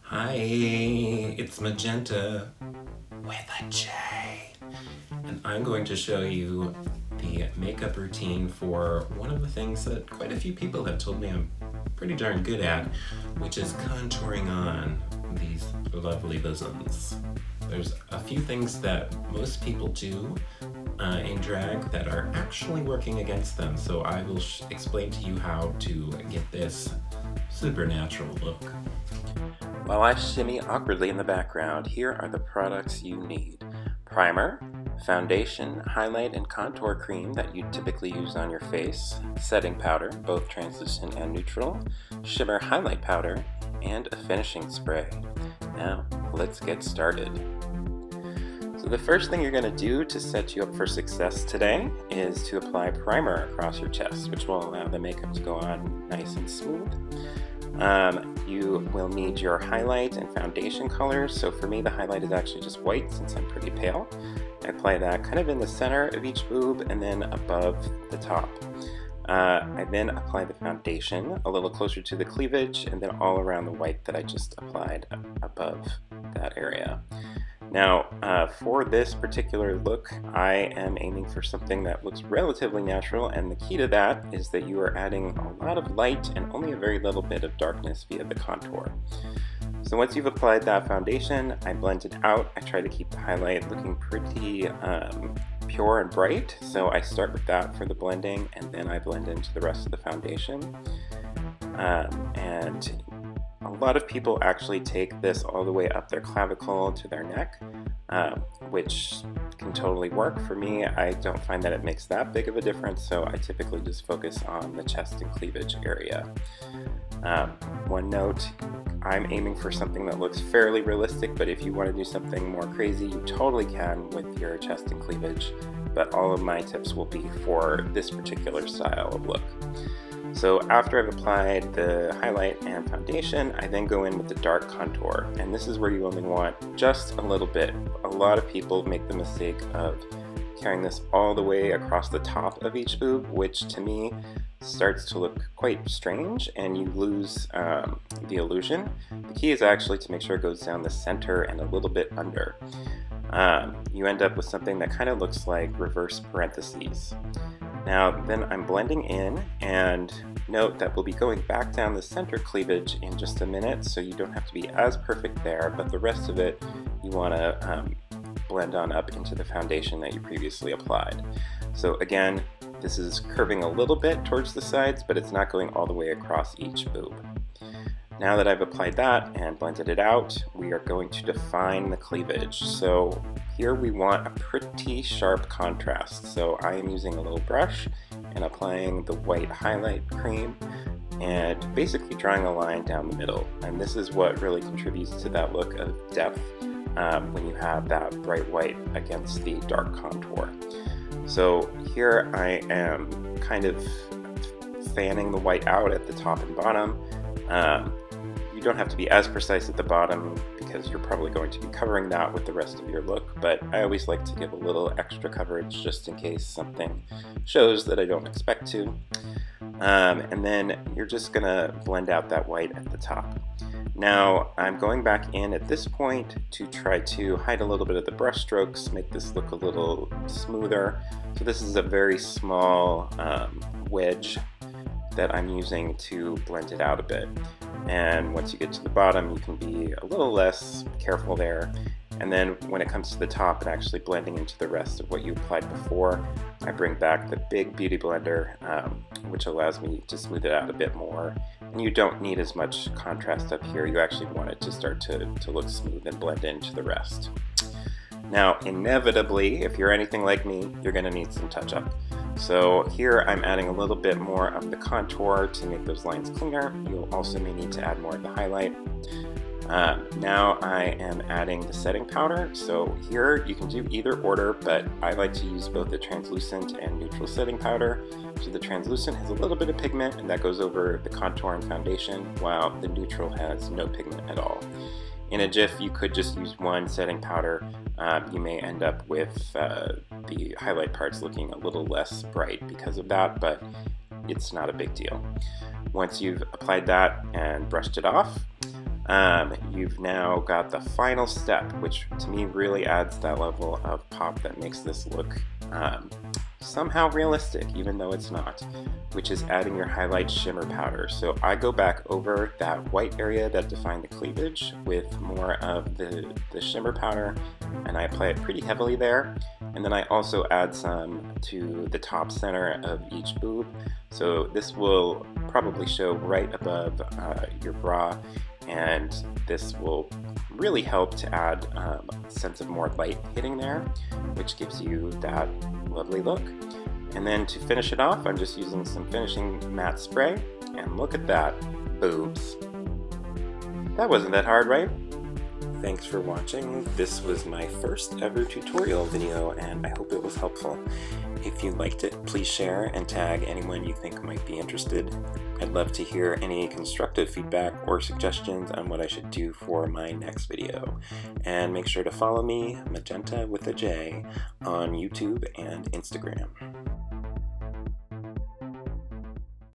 Hi, it's Magenta with a J, and I'm going to show you the makeup routine for one of the things that quite a few people have told me I'm pretty darn good at, which is contouring on these lovely bosoms. There's a few things that most people do in drag that are actually working against them, so I will explain to you how to get this supernatural look. While I shimmy awkwardly in the background, here are the products you need. Primer, foundation, highlight, and contour cream that you typically use on your face, setting powder, both translucent and neutral, shimmer highlight powder, and a finishing spray. Now, let's get started. So the first thing you're going to do to set you up for success today is to apply primer across your chest, which will allow the makeup to go on nice and smooth. You will need your highlight and foundation colors. So for me, the highlight is actually just white since I'm pretty pale. I apply that kind of in the center of each boob and then above the top. I then apply the foundation a little closer to the cleavage and then all around the white that I just applied above that area. Now, for this particular look, I am aiming for something that looks relatively natural, and the key to that is that you are adding a lot of light and only a very little bit of darkness via the contour. So once you've applied that foundation, I blend it out. I try to keep the highlight looking pretty pure and bright, so I start with that for the blending, and then I blend into the rest of the foundation. And a lot of people actually take this all the way up their clavicle to their neck, which can totally work. For me, I don't find that it makes that big of a difference, so I typically just focus on the chest and cleavage area. One note, I'm aiming for something that looks fairly realistic, but if you want to do something more crazy, you totally can with your chest and cleavage, but all of my tips will be for this particular style of look. So after I've applied the highlight and foundation, I then go in with the dark contour, and this is where you only want just a little bit. A lot of people make the mistake of carrying this all the way across the top of each boob, which to me starts to look quite strange and you lose the illusion. The key is actually to make sure it goes down the center and a little bit under. You end up with something that kind of looks like reverse parentheses. Now then I'm blending in, and note that we'll be going back down the center cleavage in just a minute, so you don't have to be as perfect there, but the rest of it you want to blend on up into the foundation that you previously applied. So again, this is curving a little bit towards the sides, but it's not going all the way across each boob. Now that I've applied that and blended it out, we are going to define the cleavage. So here we want a pretty sharp contrast. So I am using a little brush and applying the white highlight cream and basically drawing a line down the middle. And this is what really contributes to that look of depth when you have that bright white against the dark contour. So here I am kind of fanning the white out at the top and bottom. You don't have to be as precise at the bottom because you're probably going to be covering that with the rest of your look, but I always like to give a little extra coverage just in case something shows that I don't expect to. And then you're just gonna blend out that white at the top. Now I'm going back in at this point to try to hide a little bit of the brush strokes, make this look a little smoother. So this is a very small wedge that I'm using to blend it out a bit. And once you get to the bottom, you can be a little less careful there. And then when it comes to the top and actually blending into the rest of what you applied before, I bring back the big beauty blender, which allows me to smooth it out a bit more. And you don't need as much contrast up here. You actually want it to start to look smooth and blend into the rest. Now, inevitably, if you're anything like me, you're going to need some touch-up. So here I'm adding a little bit more of the contour to make those lines cleaner. You'll also may need to add more of the highlight. Now I am adding the setting powder. So here you can do either order, but I like to use both the translucent and neutral setting powder. So the translucent has a little bit of pigment and that goes over the contour and foundation, while the neutral has no pigment at all. In a GIF, you could just use one setting powder. You may end up with the highlight parts looking a little less bright because of that, but it's not a big deal. Once you've applied that and brushed it off, you've now got the final step, which to me really adds that level of pop that makes this look somehow realistic, even though it's not, which is adding your highlight shimmer powder. So I go back over that white area that defined the cleavage with more of the shimmer powder, and I apply it pretty heavily there. And then I also add some to the top center of each boob. So this will probably show right above your bra, and this will really help to add a sense of more light hitting there, which gives you that lovely look. And then to finish it off, I'm just using some finishing matte spray, and look at that, boobs. That wasn't that hard, right? Thanks for watching. This was my first ever tutorial video, and I hope it was helpful. If you liked it, please share and tag anyone you think might be interested. I'd love to hear any constructive feedback or suggestions on what I should do for my next video. And make sure to follow me, Majenta with a J, on YouTube and Instagram.